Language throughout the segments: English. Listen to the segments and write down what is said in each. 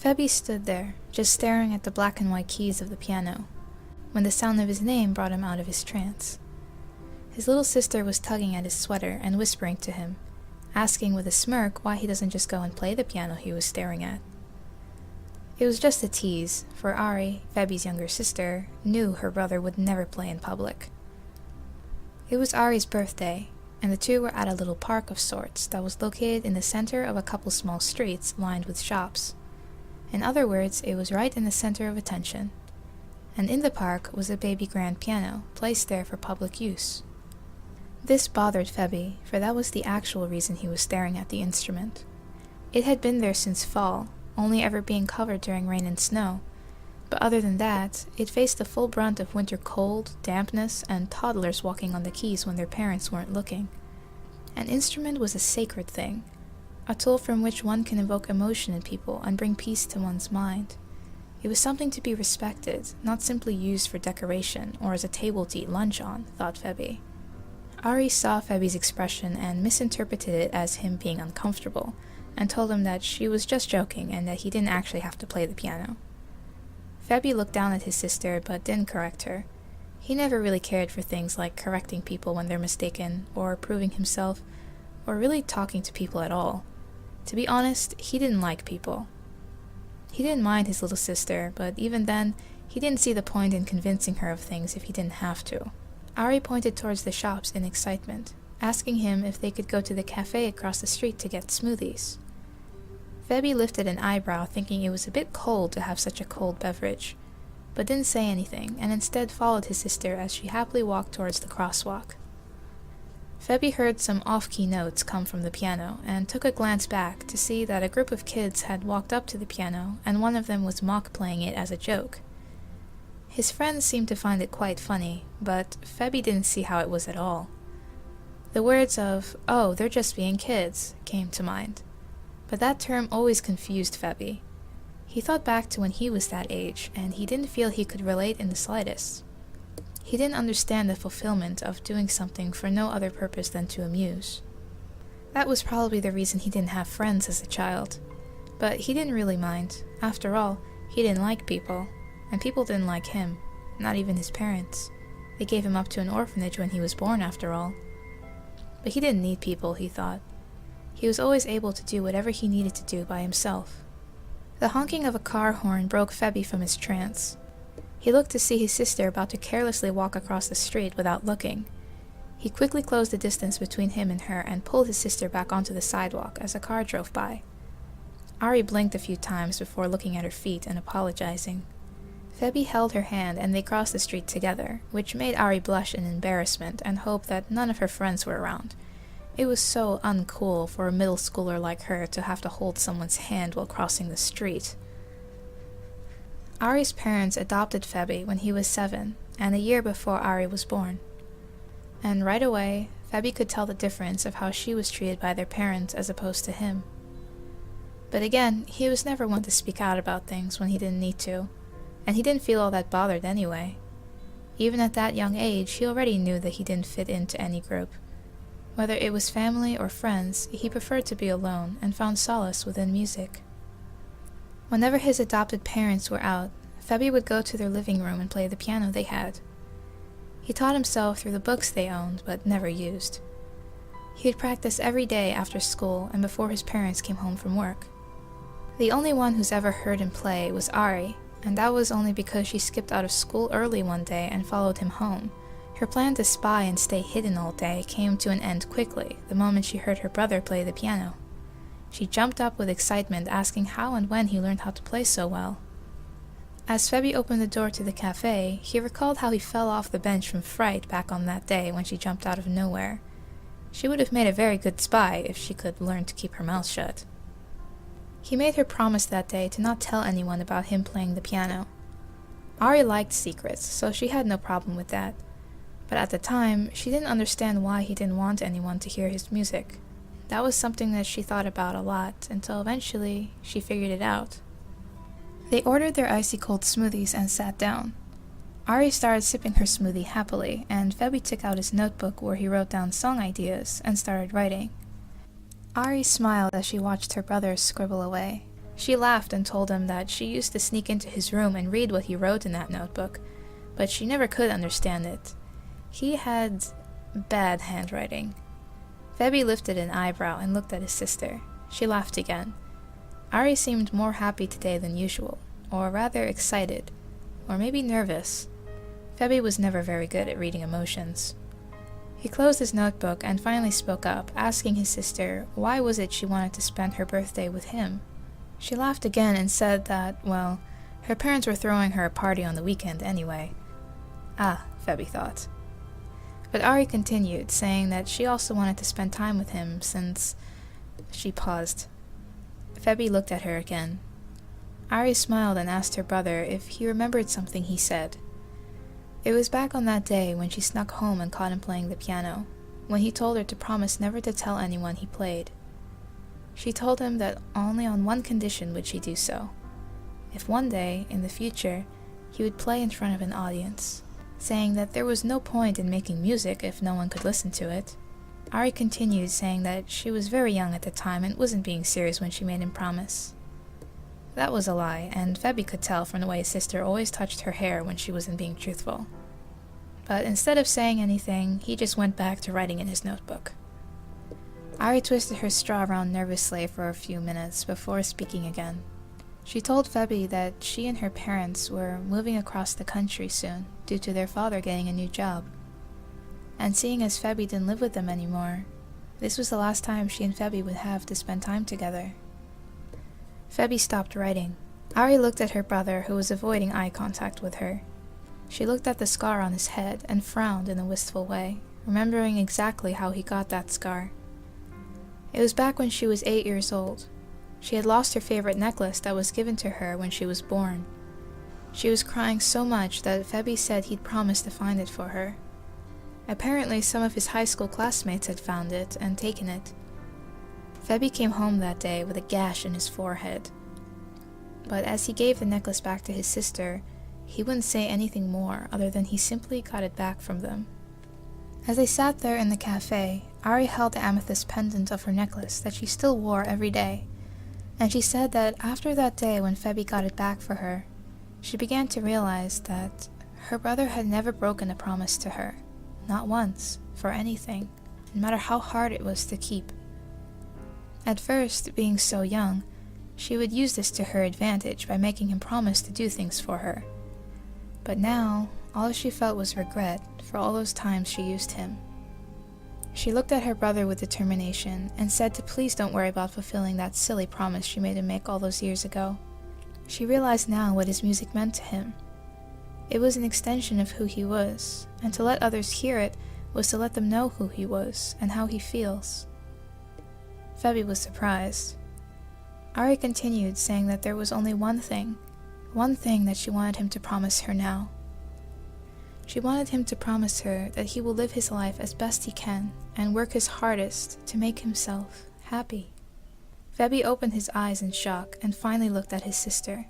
Febby stood there, just staring at the black and white keys of the piano, when the sound of his name brought him out of his trance. His little sister was tugging at his sweater and whispering to him, asking with a smirk why he doesn't just go and play the piano he was staring at. It was just a tease, for Ari, Febby's younger sister, knew her brother would never play in public. It was Ari's birthday, and the two were at a little park of sorts that was located in the center of a couple small streets lined with shops. In other words, it was right in the center of attention. And in the park was a baby grand piano, placed there for public use. This bothered Febby, for that was the actual reason he was staring at the instrument. It had been there since fall, only ever being covered during rain and snow, but other than that, it faced the full brunt of winter cold, dampness, and toddlers walking on the keys when their parents weren't looking. An instrument was a sacred thing, a tool from which one can evoke emotion in people and bring peace to one's mind. It was something to be respected, not simply used for decoration or as a table to eat lunch on, thought Febby. Ari saw Febby's expression and misinterpreted it as him being uncomfortable, and told him that she was just joking and that he didn't actually have to play the piano. Febby looked down at his sister but didn't correct her. He never really cared for things like correcting people when they're mistaken, or proving himself, or really talking to people at all. To be honest, he didn't like people. He didn't mind his little sister, but even then, he didn't see the point in convincing her of things if he didn't have to. Ari pointed towards the shops in excitement, asking him if they could go to the cafe across the street to get smoothies. Febby lifted an eyebrow, thinking it was a bit cold to have such a cold beverage, but didn't say anything, and instead followed his sister as she happily walked towards the crosswalk. Febby heard some off-key notes come from the piano, and took a glance back to see that a group of kids had walked up to the piano, and one of them was mock-playing it as a joke. His friends seemed to find it quite funny, but Febby didn't see how it was at all. The words of, "Oh, they're just being kids," came to mind. But that term always confused Febby. He thought back to when he was that age, and he didn't feel he could relate in the slightest. He didn't understand the fulfillment of doing something for no other purpose than to amuse. That was probably the reason he didn't have friends as a child. But he didn't really mind. After all, he didn't like people. And people didn't like him, not even his parents. They gave him up to an orphanage when he was born, after all. But he didn't need people, he thought. He was always able to do whatever he needed to do by himself. The honking of a car horn broke Febby from his trance. He looked to see his sister about to carelessly walk across the street without looking. He quickly closed the distance between him and her and pulled his sister back onto the sidewalk as a car drove by. Ari blinked a few times before looking at her feet and apologizing. Febby held her hand and they crossed the street together, which made Ari blush in embarrassment and hope that none of her friends were around. It was so uncool for a middle schooler like her to have to hold someone's hand while crossing the street. Ari's parents adopted Febby when he was 7, and a year before Ari was born. And right away, Febby could tell the difference of how she was treated by their parents as opposed to him. But again, he was never one to speak out about things when he didn't need to, and he didn't feel all that bothered anyway. Even at that young age, he already knew that he didn't fit into any group. Whether it was family or friends, he preferred to be alone and found solace within music. Whenever his adopted parents were out, Febby would go to their living room and play the piano they had. He taught himself through the books they owned but never used. He would practice every day after school and before his parents came home from work. The only one who's ever heard him play was Ari, and that was only because she skipped out of school early one day and followed him home. Her plan to spy and stay hidden all day came to an end quickly the moment she heard her brother play the piano. She jumped up with excitement, asking how and when he learned how to play so well. As Febby opened the door to the cafe, he recalled how he fell off the bench from fright back on that day when she jumped out of nowhere. She would have made a very good spy if she could learn to keep her mouth shut. He made her promise that day to not tell anyone about him playing the piano. Ari liked secrets, so she had no problem with that. But at the time, she didn't understand why he didn't want anyone to hear his music. That was something that she thought about a lot, until eventually she figured it out. They ordered their icy cold smoothies and sat down. Ari started sipping her smoothie happily, and Febby took out his notebook where he wrote down song ideas and started writing. Ari smiled as she watched her brother scribble away. She laughed and told him that she used to sneak into his room and read what he wrote in that notebook, but she never could understand it. He had bad handwriting. Febby lifted an eyebrow and looked at his sister. She laughed again. Ari seemed more happy today than usual, or rather excited, or maybe nervous. Febby was never very good at reading emotions. He closed his notebook and finally spoke up, asking his sister why was it she wanted to spend her birthday with him. She laughed again and said that, well, her parents were throwing her a party on the weekend anyway. Ah, Febby thought. But Ari continued, saying that she also wanted to spend time with him since... She paused. Febby looked at her again. Ari smiled and asked her brother if he remembered something he said. It was back on that day when she snuck home and caught him playing the piano, when he told her to promise never to tell anyone he played. She told him that only on one condition would she do so. If one day, in the future, he would play in front of an audience, saying that there was no point in making music if no one could listen to it. Ari continued, saying that she was very young at the time and wasn't being serious when she made him promise. That was a lie, and Febby could tell from the way his sister always touched her hair when she wasn't being truthful. But instead of saying anything, he just went back to writing in his notebook. Ari twisted her straw around nervously for a few minutes before speaking again. She told Febby that she and her parents were moving across the country soon due to their father getting a new job. And seeing as Febby didn't live with them anymore, this was the last time she and Febby would have to spend time together. Febby stopped writing. Ari looked at her brother, who was avoiding eye contact with her. She looked at the scar on his head and frowned in a wistful way, remembering exactly how he got that scar. It was back when she was 8 years old. She had lost her favorite necklace that was given to her when she was born. She was crying so much that Febby said he'd promised to find it for her. Apparently, some of his high school classmates had found it and taken it. Febby came home that day with a gash in his forehead. But as he gave the necklace back to his sister, he wouldn't say anything more other than he simply got it back from them. As they sat there in the cafe, Ari held the amethyst pendant of her necklace that she still wore every day, and she said that after that day when Febby got it back for her, she began to realize that her brother had never broken a promise to her, not once, for anything, no matter how hard it was to keep. At first, being so young, she would use this to her advantage by making him promise to do things for her. But now, all she felt was regret for all those times she used him. She looked at her brother with determination and said to please don't worry about fulfilling that silly promise she made him make all those years ago. She realized now what his music meant to him. It was an extension of who he was, and to let others hear it was to let them know who he was and how he feels. Febby was surprised. Ari continued, saying that there was only one thing that she wanted him to promise her now. She wanted him to promise her that he will live his life as best he can and work his hardest to make himself happy. Febby opened his eyes in shock and finally looked at his sister.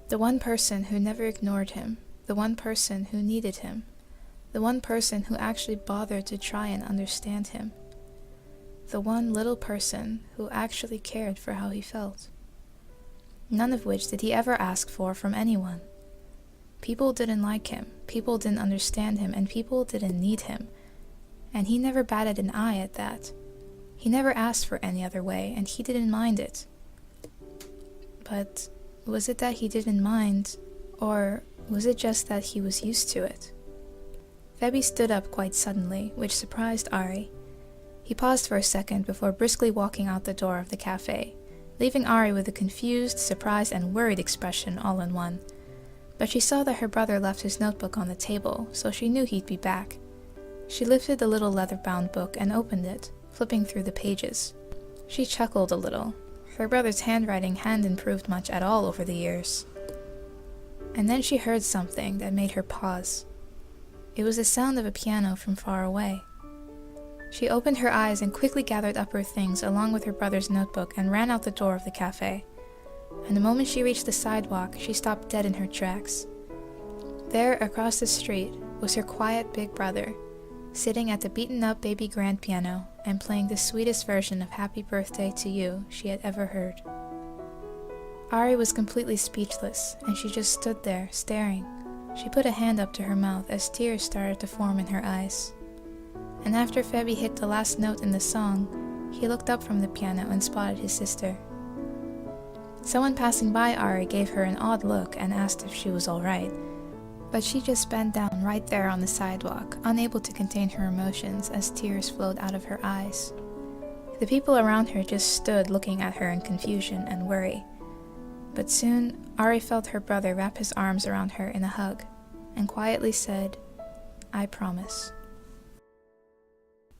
The one person who never ignored him, the one person who needed him, the one person who actually bothered to try and understand him. The one little person who actually cared for how he felt. None of which did he ever ask for from anyone. People didn't like him, people didn't understand him, and people didn't need him. And he never batted an eye at that. He never asked for any other way, and he didn't mind it. But was it that he didn't mind, or was it just that he was used to it? Febby stood up quite suddenly, which surprised Ari. He paused for a second before briskly walking out the door of the cafe, leaving Ari with a confused, surprised, and worried expression all in one. But she saw that her brother left his notebook on the table, so she knew he'd be back. She lifted the little leather-bound book and opened it, flipping through the pages. She chuckled a little. Her brother's handwriting hadn't improved much at all over the years. And then she heard something that made her pause. It was the sound of a piano from far away. She opened her eyes and quickly gathered up her things along with her brother's notebook and ran out the door of the cafe. And the moment she reached the sidewalk, she stopped dead in her tracks. There, across the street, was her quiet big brother, sitting at the beaten-up baby grand piano and playing the sweetest version of Happy Birthday to You she had ever heard. Ari was completely speechless, and she just stood there, staring. She put a hand up to her mouth as tears started to form in her eyes. And after Febby hit the last note in the song, he looked up from the piano and spotted his sister. Someone passing by Ari gave her an odd look and asked if she was alright, but she just bent down right there on the sidewalk, unable to contain her emotions as tears flowed out of her eyes. The people around her just stood looking at her in confusion and worry. But soon, Ari felt her brother wrap his arms around her in a hug, and quietly said, "I promise."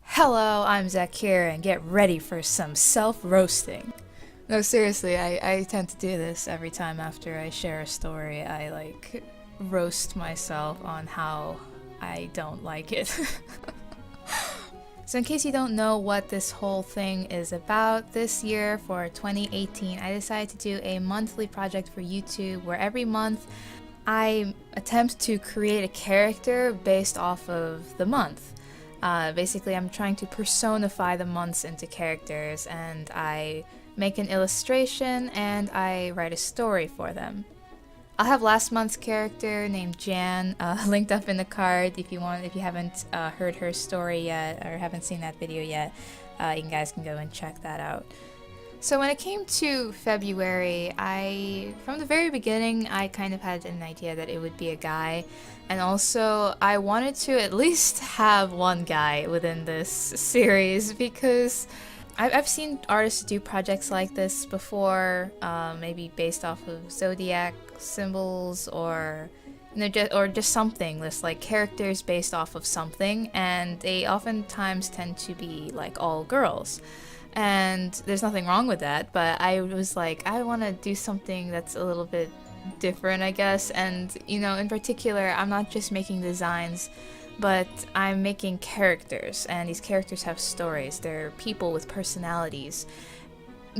Hello, I'm Zaccura, and get ready for some self-roasting. No, seriously, I tend to do this every time after I share a story. I, roast myself on how I don't like it. So in case you don't know what this whole thing is about, this year for 2018, I decided to do a monthly project for YouTube where every month I attempt to create a character based off of the month. Basically, I'm trying to personify the months into characters, and I make an illustration and I write a story for them. I'll have last month's character named Jan linked up in the card if you haven't heard her story yet or haven't seen that video yet. You guys can go and check that out. So when it came to February, from the very beginning, I kind of had an idea that it would be a guy, and also I wanted to at least have one guy within this series because I've seen artists do projects like this before, maybe based off of zodiac symbols or just something. This like characters based off of something, and they oftentimes tend to be like all girls. And there's nothing wrong with that, but I was like, I want to do something that's a little bit different, I guess. And in particular, I'm not just making designs, but I'm making characters, and these characters have stories. They're people with personalities.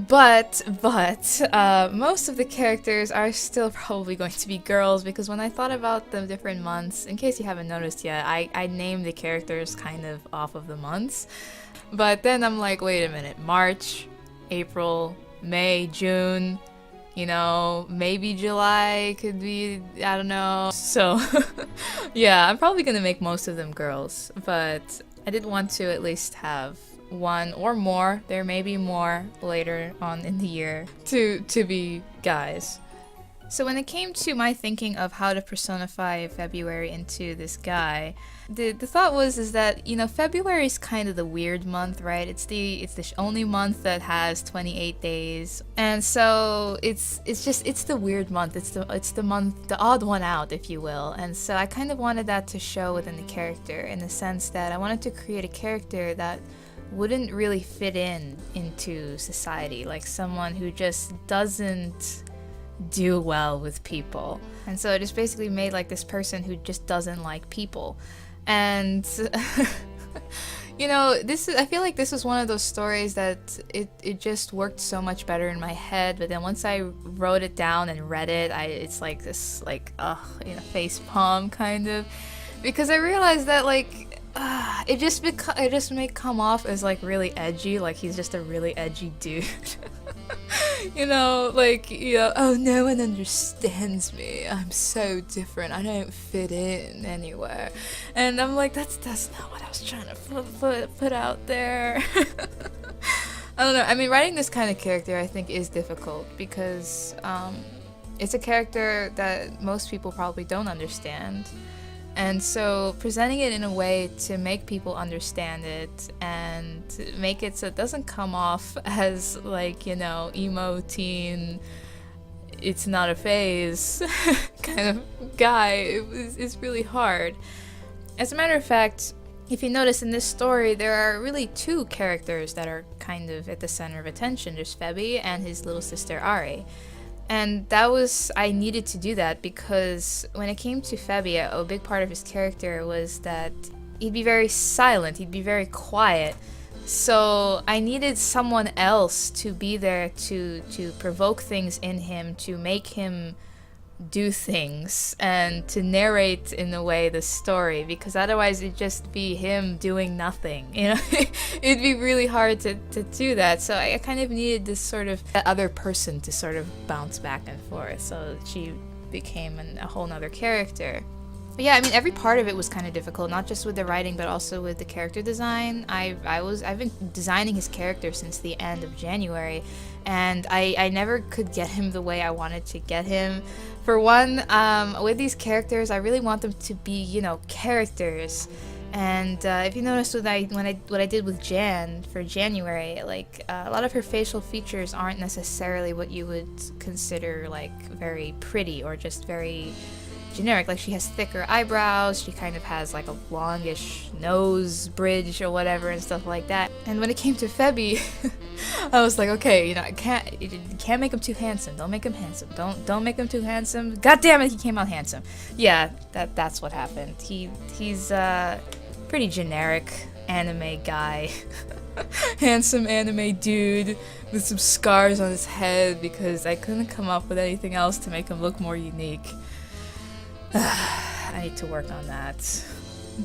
But most of the characters are still probably going to be girls, because when I thought about the different months, in case you haven't noticed yet, I named the characters kind of off of the months. But then I'm like, wait a minute, March, April, May, June, maybe July could be, I don't know. So yeah, I'm probably gonna make most of them girls, but I did want to at least have one or more, there may be more later on in the year, to be guys. So when it came to my thinking of how to personify February into this guy, the thought is that February is kind of the weird month, right? It's the only month that has 28 days, and so it's the weird month. It's the month, the odd one out, if you will. And so I kind of wanted that to show within the character, in the sense that I wanted to create a character that wouldn't really fit into society, like someone who just doesn't do well with people. And so I just basically made like this person who just doesn't like people. And I feel like this was one of those stories that it just worked so much better in my head, but then once I wrote it down and read it, it's like this face palm kind of, because I realized that it just may come off as like really edgy, like he's just a really edgy dude. Oh, no one understands me, I'm so different, I don't fit in anywhere. And I'm like, that's not what I was trying to put out there. I don't know, I mean, writing this kind of character I think is difficult because it's a character that most people probably don't understand. And so presenting it in a way to make people understand it and make it so it doesn't come off as emo teen, it's not a phase kind of guy, it's really hard. As a matter of fact, if you notice in this story, there are really two characters that are kind of at the center of attention. There's Febby and his little sister Ari. And I needed to do that because when it came to Febby, a big part of his character was that he'd be very silent, he'd be very quiet. So I needed someone else to be there to provoke things in him, to make him do things and to narrate in a way the story, because otherwise it'd just be him doing nothing, you know. It'd be really hard to do that, so I kind of needed this sort of other person to sort of bounce back and forth, so she became a whole nother character. But yeah, I mean, every part of it was kind of difficult, not just with the writing, but also with the character design. I've been designing his character since the end of January, and I never could get him the way I wanted to get him. For one, with these characters, I really want them to be, you know, characters. And if you noticed what I did with Jan for January, like a lot of her facial features aren't necessarily what you would consider like very pretty or just very generic. Like, she has thicker eyebrows, she kind of has like a longish nose bridge or whatever and stuff like that. And when it came to Febby, I was like, okay, you know, you can't make him too handsome. Don't make him handsome. Don't make him too handsome. God damn it, he came out handsome. Yeah, that's what happened. He's pretty generic anime guy. Handsome anime dude with some scars on his head, because I couldn't come up with anything else to make him look more unique. I need to work on that.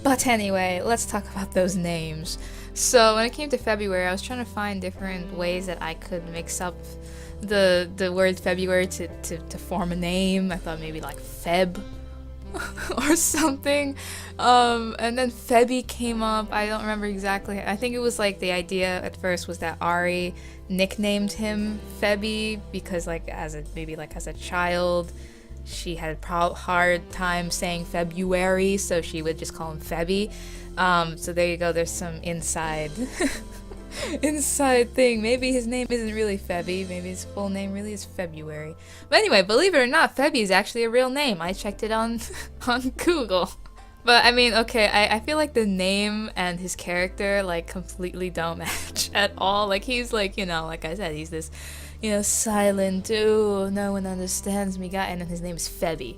But anyway, let's talk about those names. So when it came to February, I was trying to find different ways that I could mix up the word February to form a name. I thought maybe like Feb or something. And then Febby came up. I don't remember exactly. I think it was like the idea at first was that Ari nicknamed him Febby because like as a child she had a hard time saying February, so she would just call him Febby. So there you go, there's some inside thing. Maybe his name isn't really Febby, maybe his full name really is February. But anyway, believe it or not, Febby is actually a real name. I checked it on Google. But I mean, okay, I feel like the name and his character like completely don't match at all. Like, he's like, you know, like I said, he's this, you know, silent, ooh, no one understands me guy, and then his name is Febby.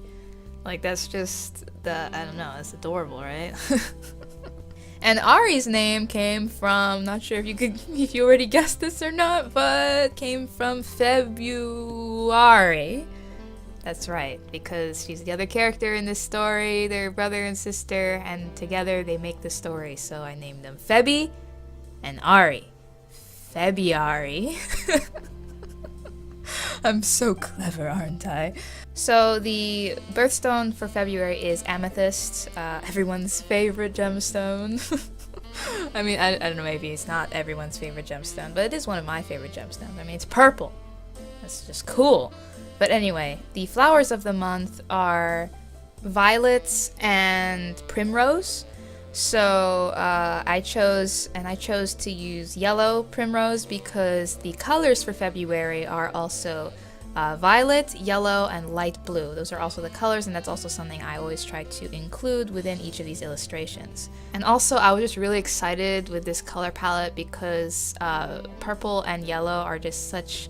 Like, that's just I don't know, that's adorable, right? And Ari's name came from, not sure if you already guessed this or not, but came from February. That's right, because she's the other character in this story. They're brother and sister, and together they make the story. So I named them Febby and Ari. February. I'm so clever, aren't I? So the birthstone for February is amethyst, everyone's favorite gemstone. I mean, I don't know, maybe it's not everyone's favorite gemstone, but it is one of my favorite gemstones. I mean, it's purple. That's just cool. But anyway, the flowers of the month are violets and primrose. So I chose to use yellow primrose because the colors for February are also violet, yellow, and light blue. Those are also the colors, and that's also something I always try to include within each of these illustrations. And also, I was just really excited with this color palette because purple and yellow are just such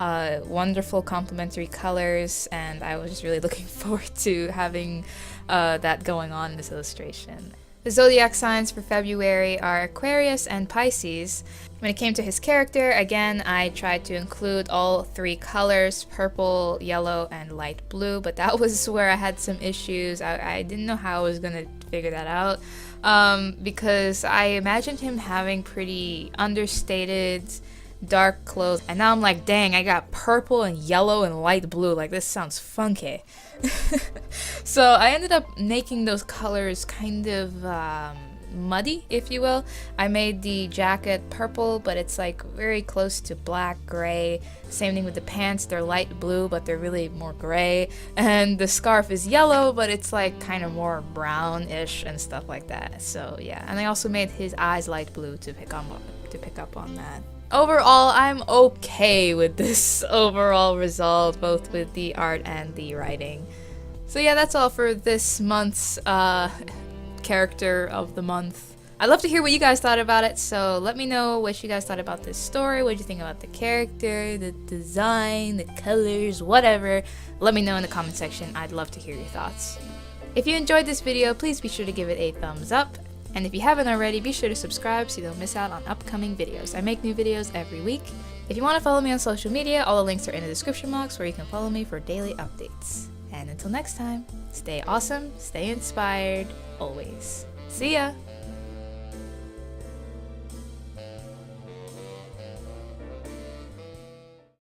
wonderful complementary colors, and I was just really looking forward to having that going on in this illustration. The zodiac signs for February are Aquarius and Pisces. When it came to his character, again, I tried to include all three colors, purple, yellow, and light blue, but that was where I had some issues. I didn't know how I was going to figure that out, because I imagined him having pretty understated dark clothes, and now I'm like, dang, I got purple and yellow and light blue, like this sounds funky. So I ended up making those colors kind of muddy, if you will. I made the jacket purple, but it's like very close to black, gray. Same thing with the pants, they're light blue, but they're really more gray. And the scarf is yellow, but it's like kind of more brownish and stuff like that. So yeah, and I also made his eyes light blue to pick up on that. Overall, I'm okay with this overall result, both with the art and the writing. So yeah, that's all for this month's character of the month. I'd love to hear what you guys thought about it, so let me know what you guys thought about this story, what you think about the character, the design, the colors, whatever. Let me know in the comment section. I'd love to hear your thoughts. If you enjoyed this video, please be sure to give it a thumbs up. And if you haven't already, be sure to subscribe so you don't miss out on upcoming videos. I make new videos every week. If you want to follow me on social media, all the links are in the description box where you can follow me for daily updates. And until next time, stay awesome, stay inspired, always. See ya!